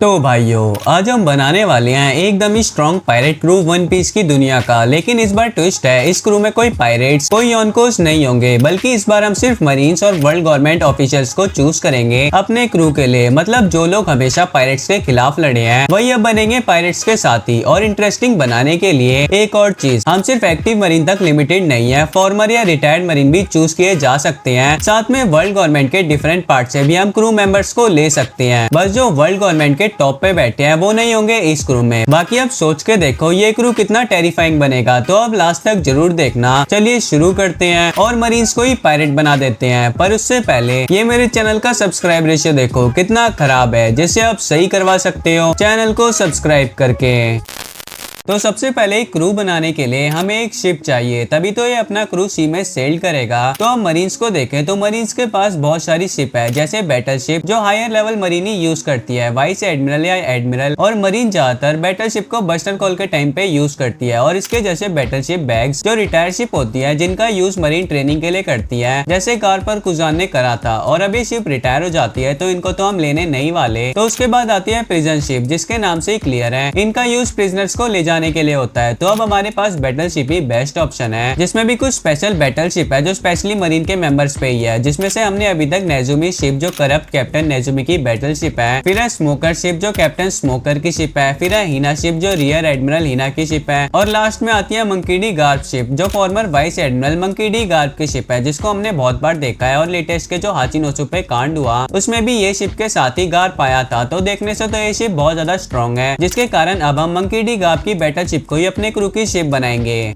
तो भाइयों, आज हम बनाने वाले हैं एकदम ही strong pirate crew One Piece की दुनिया का। लेकिन इस बार ट्विस्ट है, इस क्रू में कोई पायरेट्स कोई योनकोस नहीं होंगे, बल्कि इस बार हम सिर्फ मरीन्स और वर्ल्ड गवर्नमेंट ऑफिशियल्स को चूज करेंगे अपने क्रू के लिए। मतलब जो लोग हमेशा पायरेट्स के खिलाफ लड़े हैं वही अब बनेंगे पायरेट्स के साथी। और इंटरेस्टिंग बनाने के लिए एक और चीज, हम सिर्फ एक्टिव मरीन तक लिमिटेड नहीं है, फॉर्मर या रिटायर्ड मरीन भी चूज किए जा सकते हैं। साथ में वर्ल्ड गवर्नमेंट के डिफरेंट पार्ट से भी हम क्रू मेंबर्स को ले सकते हैं। बस जो वर्ल्ड गवर्नमेंट के टॉप पे बैठे हैं वो नहीं होंगे इस क्रू में। बाकी अब सोच के देखो ये क्रू कितना टेरिफाइंग बनेगा, तो अब लास्ट तक जरूर देखना। चलिए शुरू करते हैं और मरीन्स को ही पायरेट बना देते हैं। पर उससे पहले ये मेरे चैनल का सब्सक्राइब रेशियो देखो कितना खराब है, जिसे आप सही करवा सकते हो चैनल को सब्सक्राइब करके। तो सबसे पहले एक क्रू बनाने के लिए हमें एक शिप चाहिए, तभी तो ये अपना क्रू सी में सेल करेगा। तो हम मरीन्स को देखें तो मरीन्स के पास बहुत सारी शिप है, जैसे बैटल शिप जो हायर लेवल मरीन ही यूज करती है, वाइस एडमिरल या एडमिरल। और मरीन ज्यादातर बैटल शिप को बस्टर कॉल के टाइम पे यूज करती है। और इसके जैसे बैटल शिप बैग्स जो रिटायर शिप होती है, जिनका यूज मरीन ट्रेनिंग के लिए करती है, जैसे कार पर कुजान ने करा था। और अब ये शिप रिटायर हो जाती है तो इनको तो हम लेने नहीं वाले। तो उसके बाद आती है प्रिजन शिप, जिसके नाम से ही क्लियर है, इनका यूज प्रिजनर्स को ले जाने के लिए होता है। तो अब हमारे पास बैटल शिप ही बेस्ट ऑप्शन है, जिसमें भी कुछ स्पेशल बैटल शिप है जो स्पेशली मरीन के मेंबर्स पे ही है। जिसमें से हमने अभी तक नेजुमी शिप जो करप्ट कैप्टन नेजुमी की बैटल शिप है, फिर है स्मोकर शिप जो कैप्टन स्मोकर की शिप है, फिर है हिना शिप जो रियर एडमिरल हिना की शिप है, और लास्ट में आती है मंकी डी गार्प शिप जो farmer vice admiral monkey D Garp की शिप है, जिसको हमने बहुत बार देखा है। और लेटेस्ट के जो हाचिनोसु पे कांड हुआ उसमें भी ये शिप के साथ ही गार्प आया था। तो देखने से तो ये शिप बहुत ज्यादा स्ट्रॉन्ग है, जिसके कारण अब हम मंकी डी गार्प की बैटल शिप को ही अपने क्रू की शिप बनाएंगे।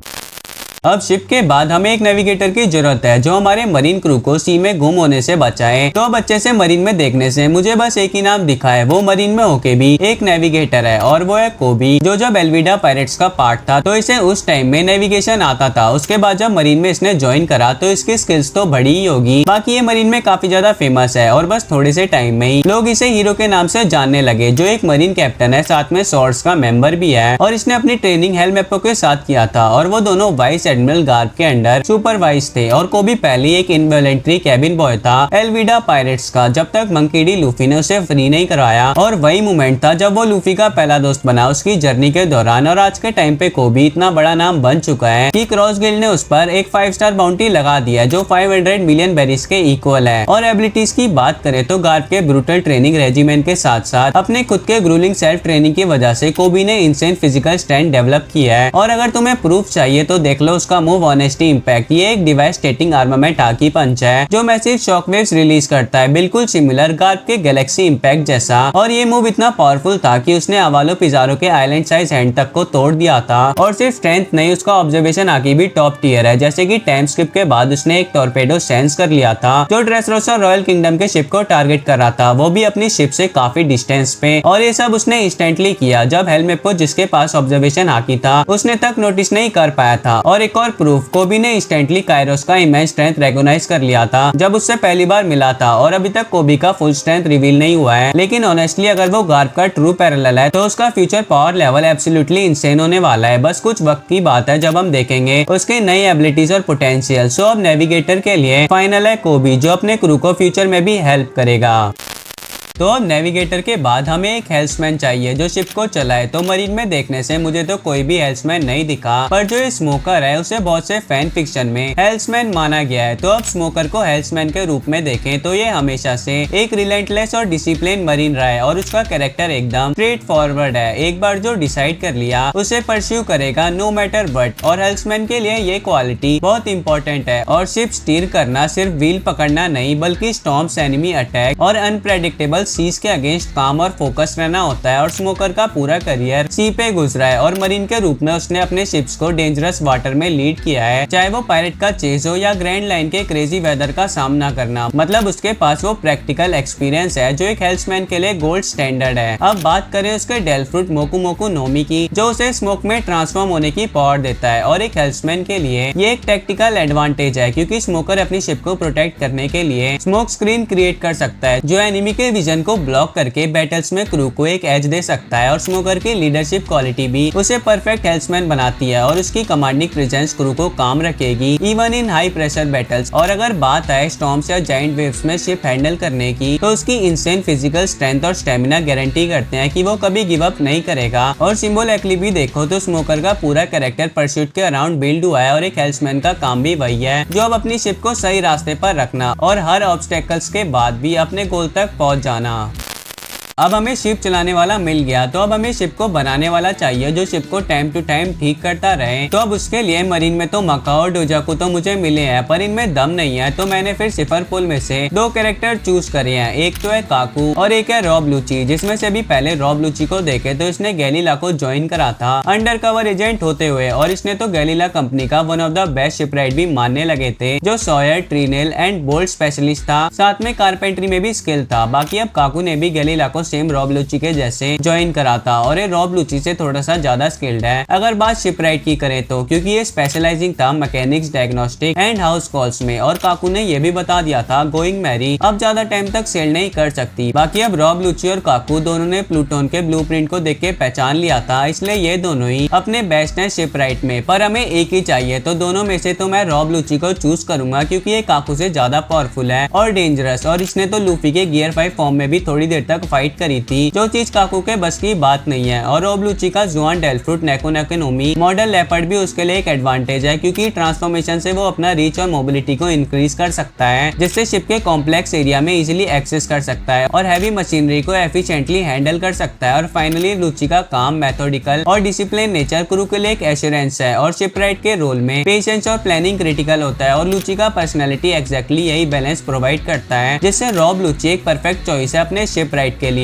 अब शिप के बाद हमें एक नेविगेटर की जरूरत है जो हमारे मरीन क्रू को सी में गुम होने से बचाए। तो अब अच्छे से मरीन में देखने से मुझे बस एक ही नाम दिखा है, वो मरीन में होके भी एक नेविगेटर है, और वो है कोबी, जो जब एल्विडा पायरेट्स का पार्ट था तो इसे उस टाइम में नेविगेशन आता था। उसके बाद जब मरीन में इसने ज्वाइन करा तो इसकी स्किल्स तो बढ़ी ही होगी। बाकी ये मरीन में काफी ज्यादा फेमस है, और बस थोड़े से टाइम में ही लोग इसे हीरो के नाम से जानने लगे, जो एक मरीन कैप्टन है, साथ में सॉर्ड्स का मेंबर भी है। और इसने अपनी ट्रेनिंग हेलमेपो के साथ किया था, और वो दोनों वाइस एडमिरल गार्प के अंडर सुपरवाइज थे। और कोबी पहले एक इनवॉलंटरी कैबिन बॉय था एल्विडा पायरेट्स का, जब तक मंकी डी लूफी ने उसे फ्री नहीं करवाया। और वही मोमेंट था जब वो लूफी का पहला दोस्त बना उसकी जर्नी के दौरान। और आज के टाइम पे कोबी इतना बड़ा नाम बन चुका है कि क्रॉस गिल्ड ने उस पर एक 5 स्टार बाउंटी लगा दिया, जो 500 मिलियन बेरीज के इक्वल है। और एबिलिटीज की बात करें तो गार्प के ब्रूटल ट्रेनिंग रेजिमेंट के साथ साथ अपने खुद के ग्रूलिंग सेल्फ ट्रेनिंग की वजह से कोबी ने इंसेंट फिजिकल स्टैंड डेवलप किया है। और अगर तुम्हें प्रूफ चाहिए तो देख लो उसका मूव ऑनेस्टी इंपैक्ट। ये एक डिवास्टेटिंग आर्मामेंट आकी पंच है जो मैसिव शॉकवेव्स रिलीज करता है, बिल्कुल सिमिलर गार्प के गैलेक्सी इंपैक्ट जैसा। और ये मूव इतना पावरफुल था कि उसने अवालो पिजारो के आइलैंड साइज हैंड तक को तोड़ दिया था। और सिर्फ स्ट्रेंथ नहीं, उसका ऑब्जर्वेशन आकी भी टॉप टियर है। जैसे कि टाइम स्किप के बाद उसने एक टॉर्पेडो सेंस कर लिया था जो ड्रेसरोसा रॉयल किंगडम के शिप को टारगेट कर रहा था, वो भी अपनी शिप से काफी डिस्टेंस पे। और ये सब उसने इंस्टेंटली किया जब हेलमेपो, जिसके पास ऑब्जर्वेशन आकी था, उसने तक नोटिस नहीं कर पाया था। और एक और प्रूफ, कोबी ने इंस्टेंटली काइरोस का इमेंस स्ट्रेंथ रिकॉग्नाइज कर लिया था जब उससे पहली बार मिला था। और अभी तक कोबी का फुल स्ट्रेंथ रिवील नहीं हुआ है, लेकिन ऑनेस्टली अगर वो गार्प का ट्रू पैरेलल है तो उसका future power level absolutely insane होने वाला है। बस कुछ वक्त की बात है जब हम देखेंगे उसके नई एबिलिटीज और पोटेंशियल। सो अब नेविगेटर के लिए फाइनल है कोबी, जो अपने क्रू को फ्यूचर में भी हेल्प करेगा। तो अब नेविगेटर के बाद हमें एक हेल्समैन चाहिए जो शिप को चलाए। तो मरीन में देखने से मुझे तो कोई भी हेल्समैन नहीं दिखा, पर जो ये स्मोकर है उसे बहुत से फैन फिक्शन में हेल्समैन माना गया है। तो अब स्मोकर को हेल्समैन के रूप में देखें तो ये हमेशा से एक रिलेंटलेस और डिसिप्लिन मरीन रहा है, और उसका कैरेक्टर एकदम स्ट्रेट फॉरवर्ड है। एक बार जो डिसाइड कर लिया उसे परस्यू करेगा नो मैटर बट। और हेल्समैन के लिए ये क्वालिटी बहुत इंपॉर्टेंट है। और शिप स्टीयर करना सिर्फ व्हील पकड़ना नहीं, बल्कि स्टॉर्म्स, एनिमी अटैक और अनप्रेडिक्टेबल सीज के अगेंस्ट काम और फोकस रहना होता है। और स्मोकर का पूरा करियर सी पे गुजरा है, और मरीन के रूप में उसने अपने शिप्स को डेंजरस वाटर में लीड किया है, चाहे वो पायरेट का चेज हो या ग्रैंड लाइन के क्रेजी वेदर का सामना करना। मतलब उसके पास वो प्रैक्टिकल एक्सपीरियंस है जो एक हेल्समैन के लिए गोल्ड स्टैंडर्ड है। अब बात करें उसके डेल फ्रूट मोकू मोकू नोमी की, जो उसे स्मोक में ट्रांसफॉर्म होने की पावर देता है। और एक हेल्समैन के लिए ये एक टैक्टिकल एडवांटेज है, क्योंकि स्मोकर अपनी शिप को प्रोटेक्ट करने के लिए स्मोक स्क्रीन क्रिएट कर सकता है जो एनिमी के विजन विजन को ब्लॉक करके बैटल्स में क्रू को एक एज दे सकता है और स्मोकर की लीडरशिप क्वालिटी भी उसे परफेक्ट हेल्प्समैन बनाती है और उसकी कमांडिंग प्रेजेंस क्रू को काम रखेगी even in high pressure battles. और अगर बात आए स्टॉर्म्स या जायंट वेव्स में शिप हैंडल करने की, तो उसकी इंसेन फिजिकल स्ट्रेंथ और स्टेमिना गारंटी करते हैं कि वो कभी गिव अप नहीं करेगा। और सिंबॉलिकली भी देखो तो स्मोकर का पूरा कैरेक्टर परस्यूट के अराउंड बिल्ड हुआ है और एक हेल्प्समैन का काम भी वही है, जो अब अपनी शिप को सही रास्ते पर रखना और हर ऑब्स्टेकल्स के बाद भी अपने गोल तक पहुंच जाना। अब हमें शिप चलाने वाला मिल गया, तो अब हमें शिप को बनाने वाला चाहिए जो शिप को टाइम टू टाइम ठीक करता रहे। तो अब उसके लिए मरीन में तो मका और डोजाकू तो मुझे मिले हैं, पर इनमें दम नहीं है, तो मैंने फिर सिफर पुल में से 2 कैरेक्टर चूज करे हैं। एक तो है काकू और एक है रॉब लूची, जिसमें से भी पहले रॉब लूची को देखे तो इसने गैलीला को ज्वाइन करा था अंडर कवर एजेंट होते हुए, और इसने तो गैलीला कंपनी का one of the best shipwright भी मानने लगे थे, जो सॉयर, ट्रीनेल एंड बोल्ट स्पेशलिस्ट था, साथ में कारपेंट्री में भी स्किल था। बाकी अब काकू ने भी गैलीला को सेम रॉब लूची के जैसे ज्वाइन करा था और ये रॉब लूची से थोड़ा सा ज्यादा स्किल्ड है अगर बात शिपराइट की करें तो, क्योंकि ये स्पेशलाइजिंग था mechanics, diagnostic and house calls में। और काकू ने ये भी बता दिया था गोइंग मैरी अब ज्यादा टाइम तक सेल नहीं कर सकती। बाकी अब रॉब लूची और काकू दोनों ने प्लूटोन के ब्लूप्रिंट को देख के पहचान लिया था, इसलिए ये दोनों ही अपने बेस्ट है शिपराइट में। पर हमें एक ही चाहिए, तो दोनों में से तो मैं रॉब लूची को चूज करूंगा, क्योंकि ये काकू से ज्यादा पावरफुल है और डेंजरस, और इसने तो लूफी के गियर 5 फॉर्म में भी थोड़ी देर तक फाइट करी थी, जो चीज काकू के बस की बात नहीं है। और रॉब लूची का जुआन डेलफ्रूट नेको नेकोनोमी मॉडल लेपर्ड भी उसके लिए एक एडवांटेज है, क्योंकि ट्रांसफॉर्मेशन से वो अपना रीच और मोबिलिटी को इंक्रीज कर सकता है, जिससे शिप के कॉम्प्लेक्स एरिया में इजीली एक्सेस कर सकता है और हैवी मशीनरी को एफिशिएंटली हैंडल कर सकता है। और फाइनली लूची का काम मेथोडिकल और डिसिप्लिन नेचर क्रू के लिए एक एश्योरेंस है, और शिपराइट के रोल में पेशेंस और प्लानिंग क्रिटिकल होता है। और लूची का पर्सनैलिटी एग्जैक्टली यही बैलेंस प्रोवाइड करता है, जिससे रॉब लूची एक परफेक्ट चॉइस है अपने शिपराइट के लिए।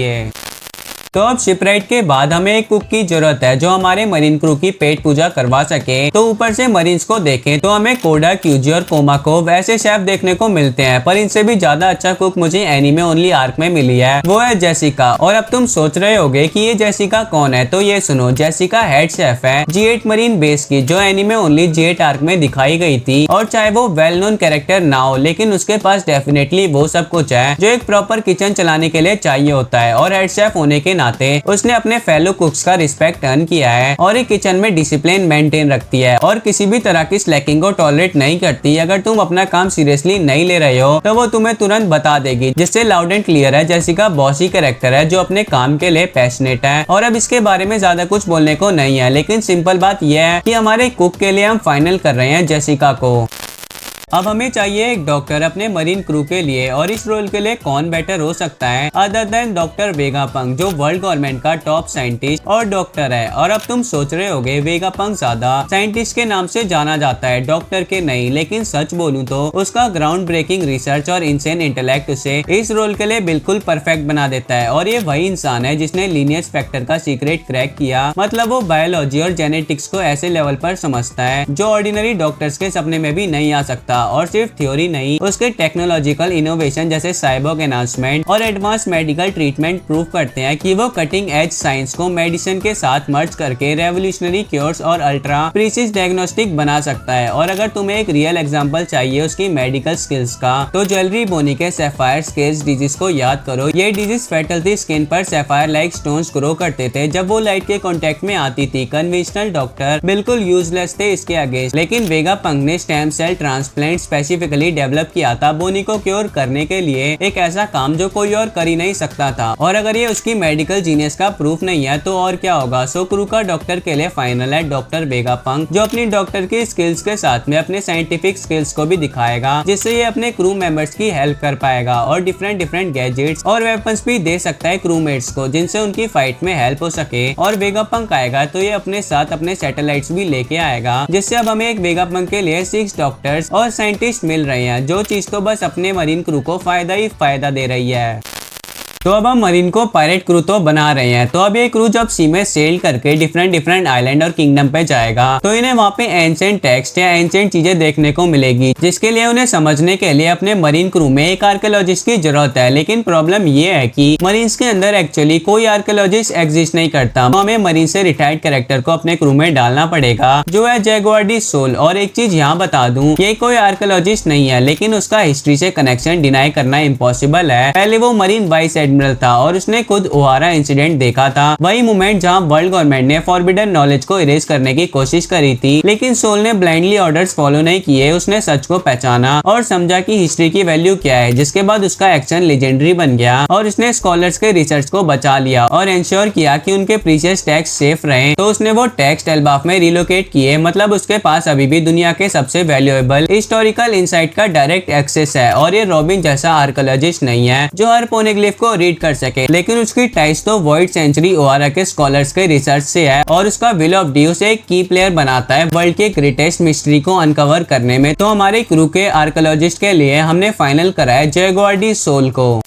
तो अब शिपराइट के बाद हमें एक कुक की जरूरत है जो हमारे मरीन क्रू की पेट पूजा करवा सके। तो ऊपर से मरीन्स को देखें तो हमें कोडा, क्यूजी और कोमाकोव ऐसे शेफ देखने को मिलते हैं, पर इनसे भी ज्यादा अच्छा कुक मुझे एनीमे ओनली आर्क में मिली है, वो है जेसिका। और अब तुम सोच रहे होगे कि ये जेसिका कौन है, तो ये सुनो, जेसिका हेड शेफ है G8 मरीन बेस की, जो एनीमे ओनली G8 आर्क में दिखाई गई थी। और चाहे वो वेल नोन कैरेक्टर ना हो, लेकिन उसके पास डेफिनेटली वो सब कुछ है जो एक प्रॉपर किचन चलाने के लिए चाहिए होता है। और हेड शेफ होने के नाते उसने अपने फेलो कुक्स का रिस्पेक्ट अर्न किया है और एक किचन में डिसिप्लिन मेंटेन रखती है और किसी भी तरह की स्लैकिंग को टॉलरेट नहीं करती। अगर तुम अपना काम सीरियसली नहीं ले रहे हो तो वो तुम्हें तुरंत बता देगी, जिससे लाउड एंड क्लियर है जेसिका बॉसी कैरेक्टर है जो अपने काम के लिए पैशनेट है। और अब इसके बारे में ज्यादा कुछ बोलने को नहीं है, लेकिन सिंपल बात यह है कि हमारे कुक के लिए हम फाइनल कर रहे हैं जेसिका को। अब हमें चाहिए एक डॉक्टर अपने मरीन क्रू के लिए, और इस रोल के लिए कौन बेटर हो सकता है अदर देन डॉक्टर वेगापंक, जो वर्ल्ड गवर्नमेंट का टॉप साइंटिस्ट और डॉक्टर है। और अब तुम सोच रहे होगे वेगापंक ज्यादा साइंटिस्ट के नाम से जाना जाता है, डॉक्टर के नहीं, लेकिन सच बोलूं तो उसका ग्राउंड ब्रेकिंग रिसर्च और इंसेन इंटेलेक्ट उसे इस रोल के लिए बिल्कुल परफेक्ट बना देता है। और ये वही इंसान है जिसने लीनियस फैक्टर का सीक्रेट क्रैक किया, मतलब वो बायोलॉजी और जेनेटिक्स को ऐसे लेवल पर समझता है जो ऑर्डिनरी डॉक्टर्स के सपने में भी नहीं आ सकता। और सिर्फ थ्योरी नहीं, उसके टेक्नोलॉजिकल इनोवेशन जैसे साइबोर्ग एनहांसमेंट और एडवांस मेडिकल ट्रीटमेंट प्रूव करते हैं कि वो कटिंग एज साइंस को मेडिसिन के साथ मर्ज करके रेवोल्यूशनरी क्योर्स और अल्ट्रा प्रीसिज डायग्नोस्टिक बना सकता है। और अगर तुम्हें एक रियल एग्जांपल चाहिए उसकी मेडिकल स्किल्स का, तो ज्वेलरी बोनी के सैफायर स्केल्स डिजीज को याद करो। ये डिजीज फेटल थी, स्किन पर सैफायर लाइक स्टोन्स ग्रो करते थे जब वो लाइट के कांटेक्ट में आती थी। कन्वेंशनल डॉक्टर बिल्कुल यूजलेस थे इसके अगेंस्ट, लेकिन वेगापंक ने stem cell transplant specifically develop किया था बोनी को क्योर करने के लिए, एक ऐसा काम जो कोई और कर ही नहीं सकता था। और अगर ये उसकी मेडिकल जीनियस का प्रूफ नहीं है तो और क्या होगा। सो क्रू का डॉक्टर के लिए फाइनल है डॉक्टर वेगापंक, जो अपनी डॉक्टर की स्किल्स के साथ में अपने साइंटिफिक स्किल्स को भी दिखाएगा, जिससे ये अपने क्रू मेंबर्स की हेल्प कर पाएगा और डिफरेंट गैजेट्स और वेपन्स भी दे सकता है क्रूमेट्स को, जिनसे उनकी फाइट में हेल्प हो सके। और वेगापंक आएगा तो ये अपने साथ अपने सैटेलाइट्स भी लेके आएगा, जिससे अब हमें एक वेगापंक के लिए 6 डॉक्टर्स और साइंटिस्ट मिल रहे हैं, जो चीज तो बस अपने मरीन क्रू को फायदा ही फायदा दे रही है। तो अब हम मरीन को पायरेट क्रू तो बना रहे हैं, तो अब ये क्रू जब सी में सेल करके डिफरेंट आइलैंड और किंगडम पे जाएगा तो इन्हें वहाँ पे एंशिएंट टेक्स्ट या एंशिएंट चीजें देखने को मिलेगी, जिसके लिए उन्हें समझने के लिए अपने मरीन क्रू में एक आर्कियोलॉजिस्ट की जरूरत है। लेकिन प्रॉब्लम ये है कि मरीन्स के अंदर एक्चुअली कोई आर्कियोलॉजिस्ट एग्जिस्ट नहीं करता, तो हमें मरीन से रिटायर्ड कैरेक्टर को अपने क्रू में डालना पड़ेगा, जो है जैगुआर डी सोल। और एक चीज यहाँ बता दूं, ये कोई आर्कियोलॉजिस्ट नहीं है, लेकिन उसका हिस्ट्री से कनेक्शन डिनाई करना इम्पॉसिबल है। पहले वो मरीन वाइस एडमिरल था और उसने खुद ओहारा इंसिडेंट देखा था, वही मोमेंट जहां वर्ल्ड गवर्नमेंट ने फॉरबिडन नॉलेज को इरेज करने की कोशिश करी थी। लेकिन सोल ने ब्लाइंडली ऑर्डर्स फॉलो नहीं किए, उसने सच को पहचाना और समझा कि हिस्ट्री की वैल्यू क्या है, जिसके बाद उसका एक्शन लेजेंडरी बन गया और उसने स्कॉलर्स के रिसर्च को बचा लिया और इंश्योर किया कि उनके प्रीशियस टेक्स्ट सेफ रहे। तो उसने वो टेक्स्ट एल्बाफ में रिलोकेट किए, मतलब उसके पास अभी भी दुनिया के सबसे वैल्यूएबल हिस्टोरिकल इंसाइट का डायरेक्ट एक्सेस है। और ये रॉबिन जैसा आर्कियोलॉजिस्ट नहीं है जो हर पोनेग्लिफ को रीड कर सके, लेकिन उसकी टाइज तो वॉइड सेंचुरी ओहारा के स्कॉलर्स के रिसर्च से है और उसका विल ऑफ डी उसे एक की प्लेयर बनाता है वर्ल्ड के ग्रेटेस्ट मिस्ट्री को अनकवर करने में। तो हमारे क्रू के आर्कियोलॉजिस्ट के लिए हमने फाइनल कराया जयगोआर्डी सोल को।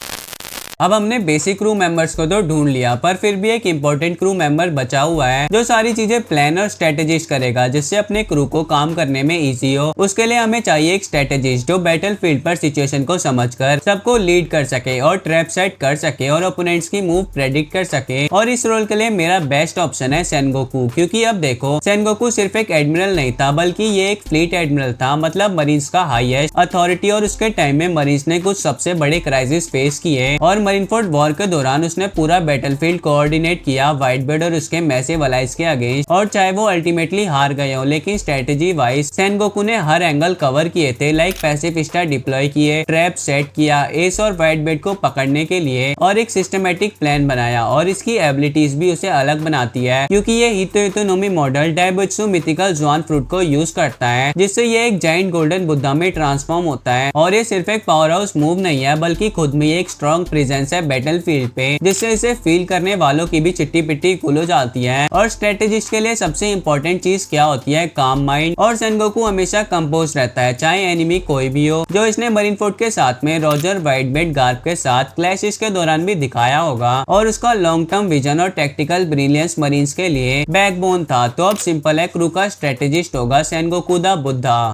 अब हमने बेसिक क्रू मेंबर्स को तो ढूंढ लिया, पर फिर भी एक इम्पोर्टेंट क्रू मेंबर बचा हुआ है जो सारी चीजें प्लान और स्ट्रेटेजिस्ट करेगा, जिससे अपने क्रू को काम करने में इजी हो। उसके लिए हमें चाहिए एक स्ट्रेटेजिस्ट जो बैटल फील्ड पर सिचुएशन को समझकर सबको लीड कर सके और ट्रैप सेट कर सके और ओपोनेंट्स की मूव प्रेडिक्ट कर सके। और इस रोल के लिए मेरा बेस्ट ऑप्शन है सेनगोकू, क्योंकि अब देखो सेनगोकू सिर्फ एक एडमिरल नहीं था, बल्कि ये एक फ्लीट एडमिरल था, मतलब मरीन्स का हाईएस्ट अथॉरिटी। और उसके टाइम में मरीन्स ने कुछ सबसे बड़े क्राइसिस फेस किए और मरीनफोर्ड वॉर के दौरान उसने पूरा बैटलफील्ड कोऑर्डिनेट किया व्हाइटबीड और उसके मैसिव अलाइज के अगेंस्ट। और चाहे वो अल्टीमेटली हार गए हो, लेकिन स्ट्रेटेजी वाइज सेनगोकू ने हर एंगल कवर किए थे, लाइक पैसिफिस्टा डिप्लॉय किए, ट्रैप सेट किया एस और व्हाइटबीड को पकड़ने के लिए और एक सिस्टमेटिक प्लान बनाया। और इसकी एबिलिटीज भी उसे अलग बनाती है, क्योंकि ये हितोहितोनोमी मॉडल डाइबुत्सु मिथिकल जुआन फ्रूट को यूज करता है, जिससे ये एक जाइंट गोल्डन बुद्धा में ट्रांसफॉर्म होता है। और ये सिर्फ एक पावर हाउस मूव नहीं है, बल्कि खुद में एक स्ट्रॉन्ग प्रेजेंस है बैटलफील्ड पे, जिससे इसे फील करने वालों की भी चिट्टी पिट्टी कुल हो जाती है। और स्ट्रेटेजिस्ट के लिए सबसे इंपॉर्टेंट चीज क्या होती है? काम माइंड। और सेनगोकू हमेशा कंपोज रहता है, चाहे एनिमी कोई भी हो, जो इसने मरीनफोर्ड के साथ में रॉजर व्हाइटबीड गार्प के साथ क्लैशेस के दौरान भी दिखाया होगा। और उसका लॉन्ग टर्म विजन और टेक्टिकल ब्रिलियंस मरीन्स के लिए बैकबोन था। तो अब सिंपल है, क्रू का स्ट्रेटेजिस्ट होगा सेनगोकू द बुद्धा।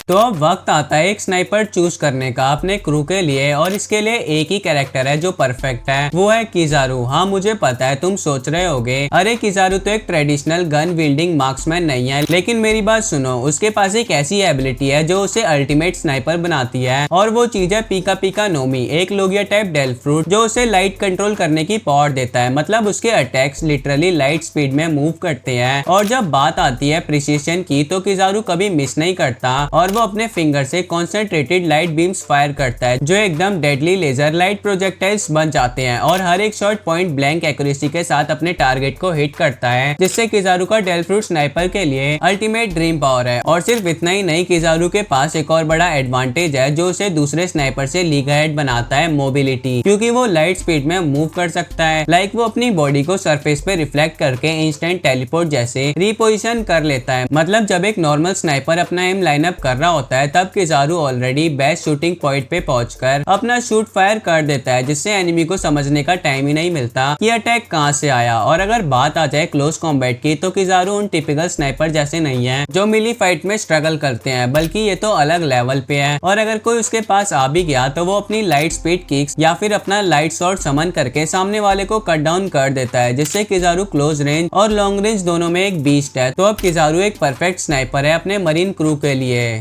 तो अब वक्त आता है एक स्नाइपर चूज करने का अपने क्रू के लिए, और इसके लिए एक ही कैरेक्टर है जो परफेक्ट है, वो है किजारू। हाँ मुझे पता है तुम सोच रहे होगे अरे किजारू तो एक ट्रेडिशनल गन विल्डिंग मार्क्समैन नहीं है, लेकिन मेरी बात सुनो, उसके पास एक ऐसी एबिलिटी है जो उसे अल्टीमेट स्नाइपर बनाती है, और वो चीज है पीका पीका नोमी, एक लोगिया टाइप डेल फ्रूट जो उसे लाइट कंट्रोल करने की पावर देता है। मतलब उसके अटैक्स लिटरली लाइट स्पीड में मूव करते हैं। और जब बात आती है प्रिसीशन की, तो किजारू कभी मिस नहीं करता और वो अपने फिंगर से कॉन्सेंट्रेटेड लाइट बीम्स फायर करता है, जो एकदम डेडली लेजर लाइट प्रोजेक्टाइल्स बन जाते हैं। और हर एक शॉट पॉइंट ब्लैंक एक्यूरेसी के साथ अपने टारगेट को हिट करता है, जिससे किजारू का डेल फ्रूट स्नाइपर के लिए अल्टीमेट ड्रीम पावर है। और सिर्फ इतना ही नहीं, किजारू के पास एक और बड़ा एडवांटेज है जो उसे दूसरे स्नाइपर से लीग अहेड बनाता है, मोबिलिटी, क्योंकि वो लाइट स्पीड में मूव कर सकता है। लाइक वो अपनी बॉडी को सरफेस पे रिफ्लेक्ट करके इंस्टेंट टेलीपोर्ट जैसे रिपोजिशन कर लेता है। मतलब जब एक नॉर्मल स्नाइपर अपना एम लाइनअप कर रहा होता है, तब Kizaru already best shooting point पे पहुंचकर अपना शूट फायर कर देता है, जिससे एनिमी को समझने का टाइम ही नहीं मिलता कि अटैक कहां से आया। और अगर बात आ जाए क्लोज कॉम्बैट की, तो किजारू उन टिपिकल स्नाइपर जैसे नहीं है जो मिली फाइट में स्ट्रगल करते हैं, बल्कि ये तो अलग लेवल पे है। और अगर कोई उसके पास आ भी गया, तो वो अपनी लाइट स्पीड किक्स या फिर अपना लाइट शॉट समन करके सामने वाले को कट डाउन कर देता है, जिससे किजारू क्लोज रेंज और लॉन्ग रेंज दोनों में एक बीस्ट है। तो अब किजारू एक परफेक्ट स्नाइपर है अपने मरीन क्रू के लिए।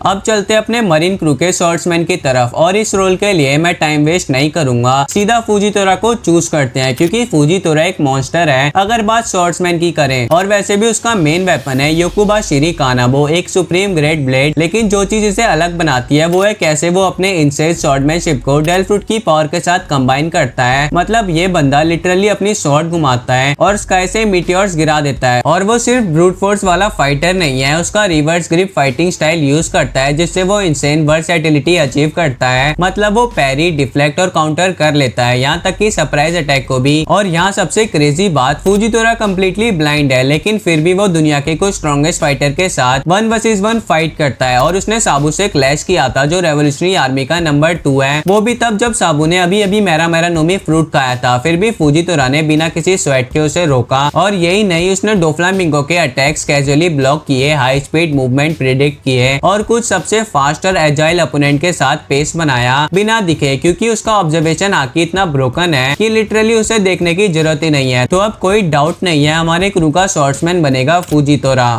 अब चलते अपने मरीन क्रू के शॉर्ट्समैन की तरफ, और इस रोल के लिए मैं टाइम वेस्ट नहीं करूंगा, सीधा फूजितोरा को चूज करते हैं, क्योंकि फूजितोरा एक मॉन्स्टर है अगर बात शॉर्ट्समैन की करें। और वैसे भी उसका मेन वेपन है योकुबा शिरी कानाबो, एक सुप्रीम ग्रेट ब्लेड। लेकिन जो चीज इसे अलग बनाती है वो है कैसे वो अपने इनसेट स्वॉर्डमैनशिप को डेल फ्रूट की पावर के साथ कंबाइन करता है। मतलब ये बंदा लिटरली अपनी स्वॉर्ड घुमाता है और स्काई से मीटियोर्स गिरा देता है। और वो सिर्फ ब्रूट फोर्स वाला फाइटर नहीं है, उसका reverse grip fighting style use करता है, जिससे वो इंसेन वर्सेटिलिटी अचीव करता है। मतलब वो पैरी, डिफ्लेक्ट और काउंटर कर लेता है, यहाँ तक कि सरप्राइज अटैक को भी। और यहाँ सबसे क्रेजी बात, फूजितोरा कंप्लीटली ब्लाइंड है, लेकिन फिर भी वो दुनिया के कुछ स्ट्रॉन्गेस्ट फाइटर के साथ 1 वर्सेस 1 फाइट करता है। और उसने साबू से क्लैश किया था, जो रेवोल्यूशनरी आर्मी का नंबर 2 है, वो भी तब जब साबू ने अभी अभी मेरा नोमी फ्रूट खाया था। फिर भी फूजितोरा ने बिना किसी स्वेट के उसे रोका। और यही नहीं, उसने डोफ्लामिंगो के अटैक्स कैजुअली ब्लॉक किए, हाई स्पीड मूवमेंट प्रिडिक्ट किए और कुछ सबसे फास्ट और एजाइल अपोनेंट के साथ पेस बनाया बिना दिखे, क्योंकि उसका ऑब्जर्वेशन आंकी इतना ब्रोकन है कि लिटरली उसे देखने की जरूरत ही नहीं है। तो अब कोई डाउट नहीं है, हमारे क्रू का शॉर्ट्समैन बनेगा फूजितोरा।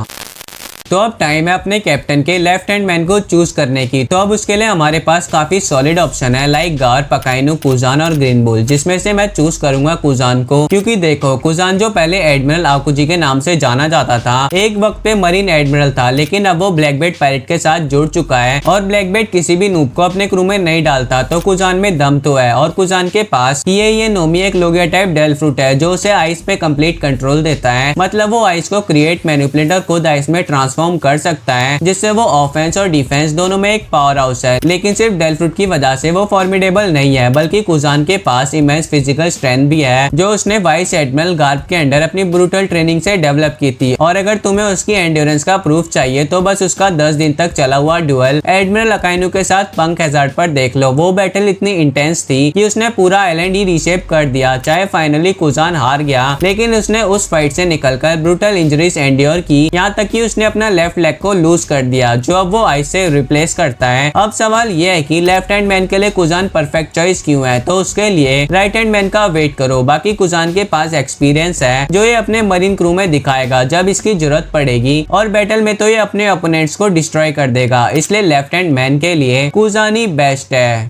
तो अब टाइम है अपने कैप्टन के लेफ्ट हैंड मैन को चूज करने की। तो अब उसके लिए हमारे पास काफी सॉलिड ऑप्शन है लाइक गार्प, अकाइनू, कुजान और ग्रीन बुल, जिसमें से मैं चूज करूंगा कुजान को, क्योंकि देखो कुजान जो पहले एडमिरल आकुजी के नाम से जाना जाता था, एक वक्त पे मरीन एडमिरल था, लेकिन अब वो ब्लैकबेट पायरेट के साथ जुड़ चुका है और ब्लैकबेट किसी भी नूब को अपने क्रू में नहीं डालता। तो कुजान में दम तो है और कुजान के पास ये नोमी एक लोगिया टाइप डेल फ्रूट है जो उसे आइस पे कंप्लीट कंट्रोल देता है। मतलब वो आइस को क्रिएट, मैनिपुलेट और खुद आइस में ट्रांसफॉर्म कर सकता है, जिससे वो ऑफेंस और डिफेंस दोनों में एक पावर हाउस है। लेकिन सिर्फ डेल फ्रूट की वजह से वो फॉर्मिडेबल नहीं है, बल्कि कुजान के पास इमेंस फिजिकल स्ट्रेंथ भी है जो उसने वाइस एडमिरल गार्प के अंडर अपनी ब्रूटल ट्रेनिंग से डेवलप की थी। और अगर तुम्हें उसकी एंड्योरेंस का प्रूफ चाहिए तो बस उसका 10 दिन तक चला हुआ ड्यूअल एडमिरल अकाइनू के साथ पंख हैजार्ड पर देख लो। वो बैटल इतनी इंटेंस थी कि उसने पूरा आइलैंड ही रीशेप कर दिया। चाहे फाइनली कुजान हार गया, लेकिन उसने उस फाइट से निकलकर ब्रूटल इंजरीज एंड्योर की, यहाँ तक कि उसने अपना लेफ्ट लेग को लूज कर दिया जो अब वो आइस से रिप्लेस करता है। अब सवाल ये है कि लेफ्ट हैंड मैन के लिए कुजान परफेक्ट चॉइस क्यों है? तो उसके लिए राइट हैंड मैन का वेट करो। बाकी कुजान के पास एक्सपीरियंस है जो ये अपने मरीन क्रू में दिखाएगा जब इसकी जरूरत पड़ेगी, और बैटल में तो ये अपने ओपोनेंट्स को डिस्ट्रॉय कर देगा। इसलिए लेफ्ट हैंड मैन के लिए कुजान ही बेस्ट है।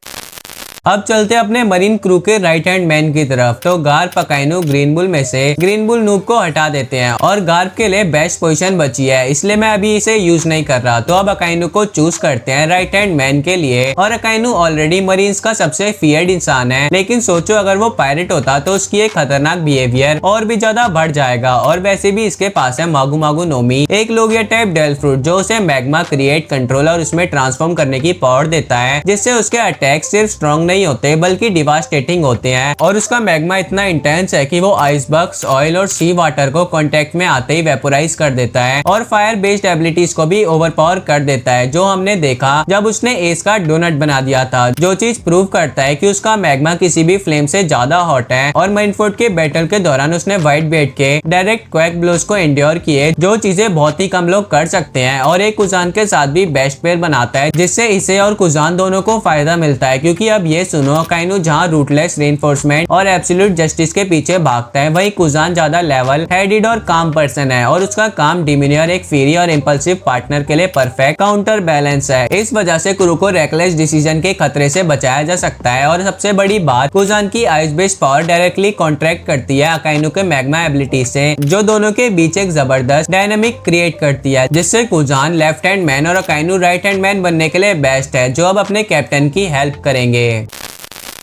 अब चलते हैं अपने मरीन क्रू के राइट हैंड मैन की तरफ। तो गार्प, अकाइनू, ग्रीन बुल में से ग्रीन बुल नूब को हटा देते हैं और गार्प के लिए बेस्ट पोजीशन बची है, इसलिए मैं अभी इसे यूज नहीं कर रहा। तो अब अकाइनू को चूज करते हैं राइट हैंड मैन के लिए। और अकाइनू ऑलरेडी मरीन्स का सबसे फियर्ड इंसान है, लेकिन सोचो अगर वो पायरेट होता तो उसकी एक खतरनाक बिहेवियर और भी ज्यादा बढ़ जाएगा। और वैसे भी इसके पास है मागू मागू नोमी, एक लोगिया टाइप डेल फ्रूट जो उसे मैग्मा क्रिएट, कंट्रोल और उसमें ट्रांसफॉर्म करने की पावर देता है, जिससे उसके अटैक सिर्फ स्ट्रॉन्ग नहीं होते बल्कि डिवास्टेटिंग होते हैं। और उसका मैग्मा इतना इंटेंस है कि वो आइसबर्ग्स, ऑयल और सी वाटर को कांटेक्ट में आते ही वेपोराइज कर देता है और फायर बेस्ड एबिलिटीज को भी ओवरपावर कर देता है, जो हमने देखा जब उसने एस का डोनट बना दिया था, जो चीज प्रूव करता है कि उसका मैग्मा किसी भी फ्लेम से ज्यादा हॉट है। और माइनफोर्ड के बैटल के दौरान उसने व्हाइट बेट के डायरेक्ट क्वैक ब्लोज को एंड्योर किए, जो चीजें बहुत ही कम लोग कर सकते हैं। और एक कुजान के साथ भी बेस्ट पेयर बनाता है, जिससे इसे और कुजान दोनों को फायदा मिलता है। क्योंकि अब ये सुनो, अकाइनू जहाँ रूटलेस रेनफोर्समेंट और एब्सोल्यूट जस्टिस के पीछे भागता है, वही कुजान ज्यादा लेवल हेडेड और काम पर्सन है, और उसका काम डिमिनियर एक फ्री और इंपल्सिव पार्टनर के लिए परफेक्ट काउंटर बैलेंस है। इस वजह से क्रू को रेकलेस डिसीजन के खतरे से बचाया जा सकता है। और सबसे बड़ी बात, कुजान की ice based power directly contract करती है अकाइनू के मैग्मा एबिलिटी से, जो दोनों के बीच एक जबरदस्त डायनामिक क्रिएट करती है, जिससे कुजान लेफ्ट हैंड मैन और अकाइनू राइट हैंड मैन बनने के लिए बेस्ट है, जो अब अपने कैप्टन की हेल्प करेंगे।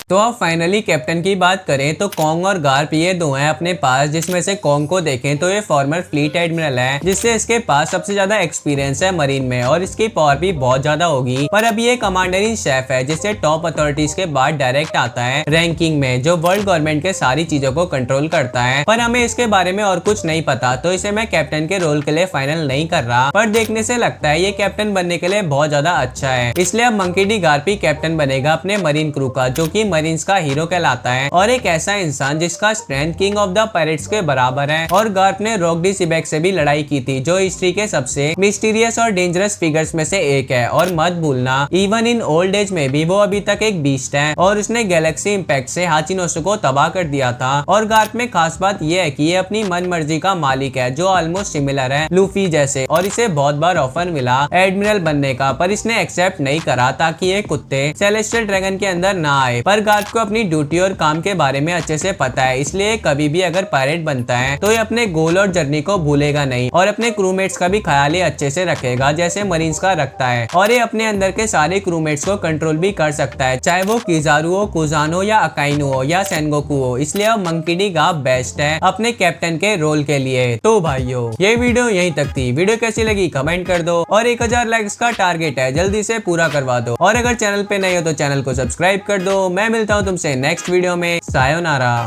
तो अब फाइनली कैप्टन की बात करें तो कॉन्ग और गार्प ये दो हैं अपने पास, जिसमें से कॉन्ग को देखें तो ये फॉर्मर फ्लीट एडमिरल है, जिससे इसके पास सबसे ज्यादा एक्सपीरियंस है मरीन में, और इसकी पावर भी बहुत ज्यादा होगी। पर अब ये कमांडर इन शेफ है, जिससे टॉप अथॉरिटीज के बाद डायरेक्ट आता है रैंकिंग में, जो वर्ल्ड गवर्नमेंट के सारी चीजों को कंट्रोल करता है। पर हमें इसके बारे में और कुछ नहीं पता, तो इसे मैं कैप्टन के रोल के लिए फाइनल नहीं कर रहा। पर देखने से लगता है ये कैप्टन बनने के लिए बहुत ज्यादा अच्छा है, इसलिए अब मंकी डी गार्प ही कैप्टन बनेगा अपने मरीन क्रू का, जो की मरीन्स का हीरो कहलाता है और एक ऐसा इंसान जिसका strength king of the pirates के बराबर है। और गार्प ने रॉक डी सीबैक से भी लड़ाई की थी, जो हिस्ट्री के सबसे मिस्टीरियस और डेंजरस फिगर्स में से एक है। और मत भूलना, इवन इन ओल्ड एज में भी वो अभी तक एक बीस्ट है, और उसने गैलेक्सी इंपैक्ट से हाचिनोसु को तबाह कर दिया था। और गार्प में खास बात यह है कि ये अपनी मन मर्जी का मालिक है, जो ऑलमोस्ट सिमिलर है लूफी जैसे, और इसे बहुत बार ऑफर मिला एडमिरल बनने का, पर इसने एक्सेप्ट नहीं करा ताकि ये कुत्ते सेलेस्टियल ड्रैगन के अंदर ना आए। पर गार्प को अपनी ड्यूटी और काम के बारे में अच्छे से पता है, इसलिए कभी भी अगर पायरेट बनता है तो ये अपने गोल और जर्नी को भूलेगा नहीं, और अपने क्रूमेट्स का भी ख्याल ही अच्छे से रखेगा जैसे मरीन्स का रखता है। और ये अपने अंदर के सारे क्रूमेट्स को कंट्रोल भी कर सकता है, चाहे वो किजारू हो, कुजान हो, या अकाइनू हो, या सेनगोकू हो। इसलिए अब मंकी डी गार्प बेस्ट है अपने कैप्टन के रोल के लिए। तो भाइयों, ये वीडियो यहीं तक थी। वीडियो कैसी लगी कमेंट कर दो, और 1000 लाइक्स का टारगेट है, जल्दी से पूरा करवा दो। और अगर चैनल पे नए हो तो चैनल को सब्सक्राइब कर दो। मैं मिलता हूँ तुमसे नेक्स्ट वीडियो में। सायोनारा।